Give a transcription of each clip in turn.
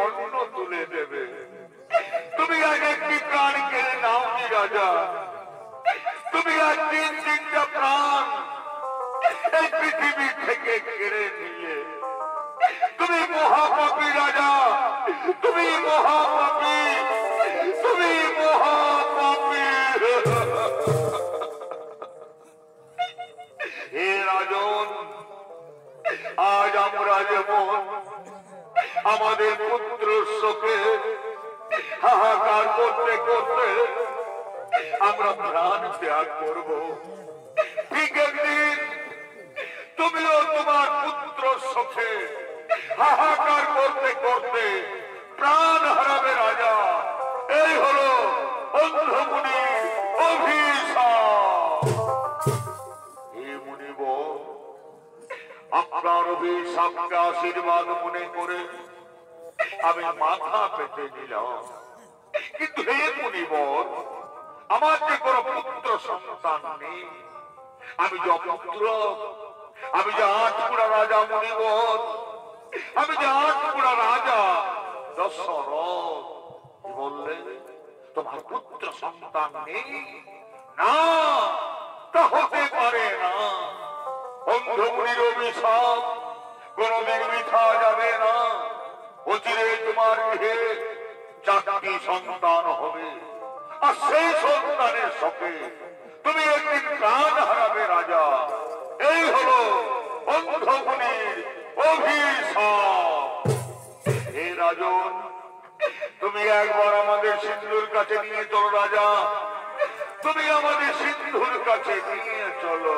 অন্ন তুলে দেবে। তুমি আজ একটি প্রাণ কেড়ে নাওনি রাজা, তুমি আজ তিনটা প্রাণ এই পৃথিবী থেকে কেড়ে নিলে। তুমি মহাপাপী রাজা, তুমি মহাপাপী, তুমি মহাপাপী। হে রাজন, আজ আমরা যেমন আমাদের পুত্র শোকে হাহাকার করতে করতে আমরা প্রাণ ত্যাগ করব, ঠিক একদিন তুমিও তোমার পুত্র শোকে হাহাকার করতে করতে প্রাণ হারাবে রাজা। এই হলো অন্ধমুনির অভিশাপ। হে মুনিবর, আপনার অভিশাপকে আশীর্বাদ মনে করে আমি মাথা পেতে নিলাম। কিন্তু হে মুনিবর, আমার যে কোনো পুত্র সন্তান নেই, আমি যে অপুত্র, আমি যে আটকুড়া রাজা মুনিবর, আমি যে আটকুড়া রাজা দশরথ। কি বললেন তোমার পুত্র সন্তান নেই? না, তা হতে পারে না। অন্ধমুনির অভিশাপ কোনদিন মিথ্যা যাবে না। অচিরে তোমার গৃহে 4টি সন্তান হবে, আর সেই সন্তানের শোকে তুমি একদিন প্রাণ হারাবে রাজা। এই হলো অন্ধমুনির অভিশাপ। হে রাজন, তুমি একবার আমাদের সিন্ধুর কাছে নিয়ে চলো রাজা, তুমি আমাদের সিন্ধুর কাছে নিয়ে চলো।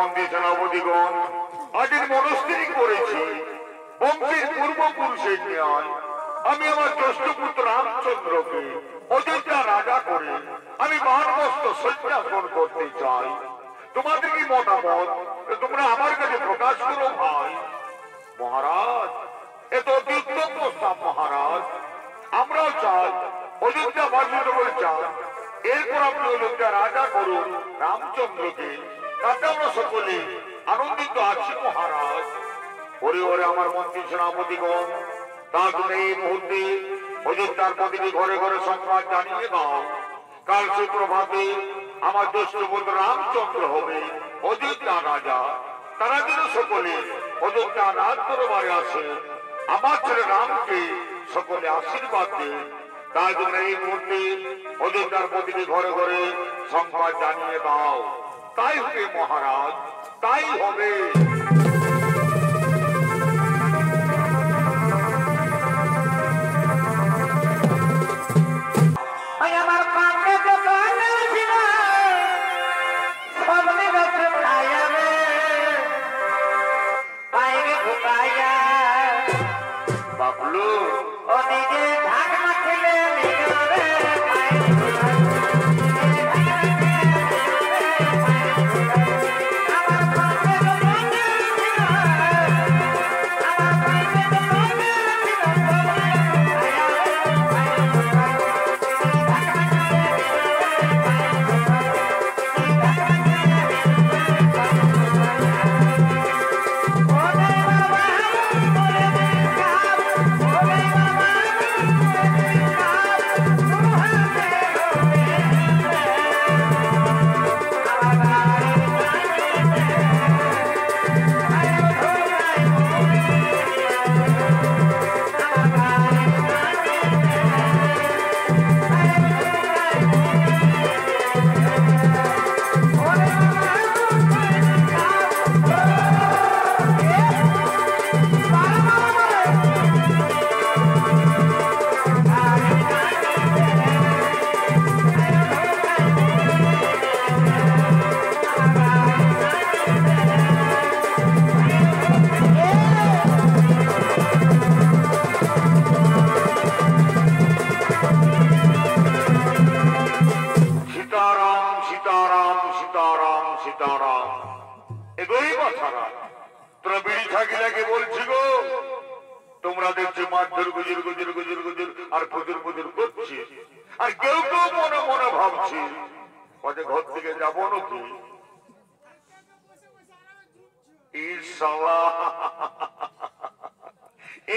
মন্ত্রী সেনাপতিগণ, আজের মনস্থির করেছি বংশের পূর্বপুরুষের ন্যায় আমি আমার জ্যেষ্ঠ পুত্র রামচন্দ্রকে অযোধ্যা রাজা করে আমি বানবস্ত সন্ন্যাসন করতে চাই। তোমাদের কি মতামত তোমরা আমার কাছে প্রকাশ করো ভাই। মহারাজ, এত অত্যুত্তম প্রস্তাব মহারাজ। আমরাও চাই অযোধ্যা বাসিত বলে চাই, এরপর আপনি অযোধ্যা রাজা করুন রামচন্দ্রকে, তাতে আমরা সকলে আনন্দিত আছি মহারাজ। ওরে ওরে আমার মন্ত্রী সেনাপতিগণ, তার জন্য এই মুহূর্তে অযোধ্যার প্রতিটি ঘরে ঘরে সংবাদ জানিয়ে দাও, কাল সুপ্রভাতে আমার জ্যেষ্ঠ পুত্র রামচন্দ্র হবে অযোধ্যা রাজা। তারা যেন সকলে অযোধ্যা রাজ দরবারে আসে, আমার ছেলে রামকে সকলে আশীর্বাদ দেন। তার জন্য এই মুহূর্তে অযোধ্যার প্রতিটি ঘরে ঘরে সংবাদ জানিয়ে দাও। তাই হবে মহারাজ, তাই হবে।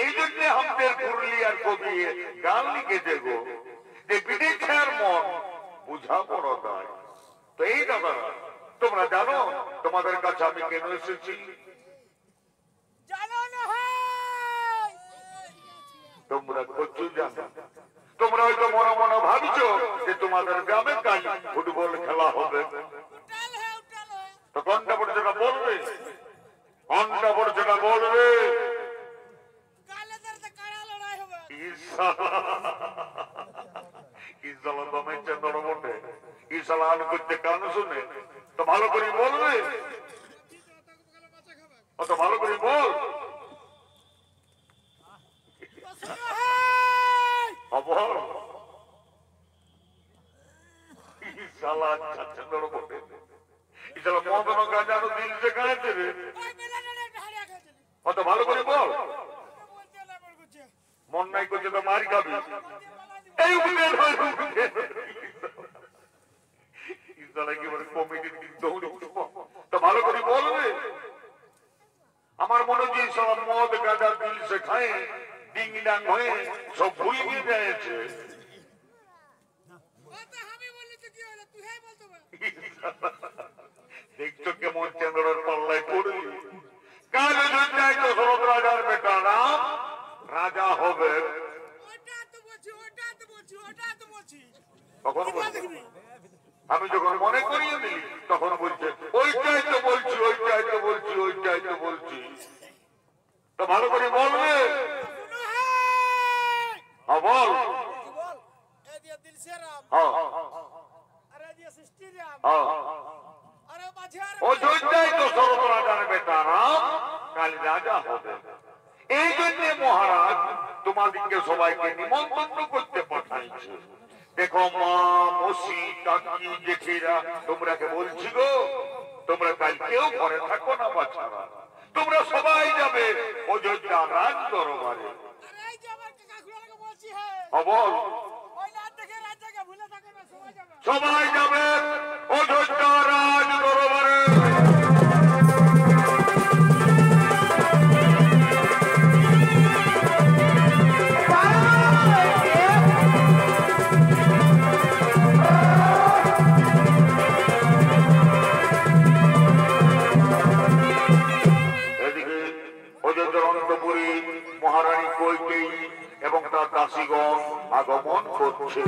এই জন্য আমাদের পুরুলিয়ার কবি গান লিখে দেব যে বিদেশের মন বুঝা বড় দায়। তো এই দাদারা, তোমরা জানো তোমাদের কাছে আমি কেন এসেছি? তোমরা কচু জানো, তোমরা হয়তো মনে মনে ভাবছো যে তোমাদের গ্রামে কাল ফুটবল খেলা হবে। তো কোনটা পড়ে যেটা বলবে, কোনটা পড়ে যেটা বলবে? তো ভালো করে বলবে, অত ভালো করে বল। অত ভালো করে বল। মন নাই করছে তো মারি খাবি। এই তো ভালো করে বলবে। আমার মনে হচ্ছে সব মদ গাঁজা দিল সে খায় ডিং ডাং হয়ে সব ভুল গিয়ে যাচ্ছে। দেখছো কেমন চন্দ্রের পাল্লায় পড়লি। কাল অযোধ্যায় দশরথ রাজার বেটা রাম রাজা হবে। তখন আমি যখন মনে করিয়ে দিই তখন বলছে ওইটাই তো বলছি, ওইটাই তো বলছি, ওইটাই তো বলছি। তো ভালো করে বলবে। বল। অযোধ্যায় তো তোমাদেরকে সবাইকে নিমন্ত্রণ করতে পাঠাইছে। দেখো মা, মসি, কাকি, জেঠিরা, তোমরাকে বলছি গো, তোমরা কালকেও ঘরে থাকো না বাচ্চারা, তোমরা সবাই যাবে অযোধ্যা রাজ দরবারে। বল, সবাই যাবে অযোধ্যা রাজ দরবারে। মহারানী কৈকেয়ী এবং তার দাসীগণ আগমন করছে।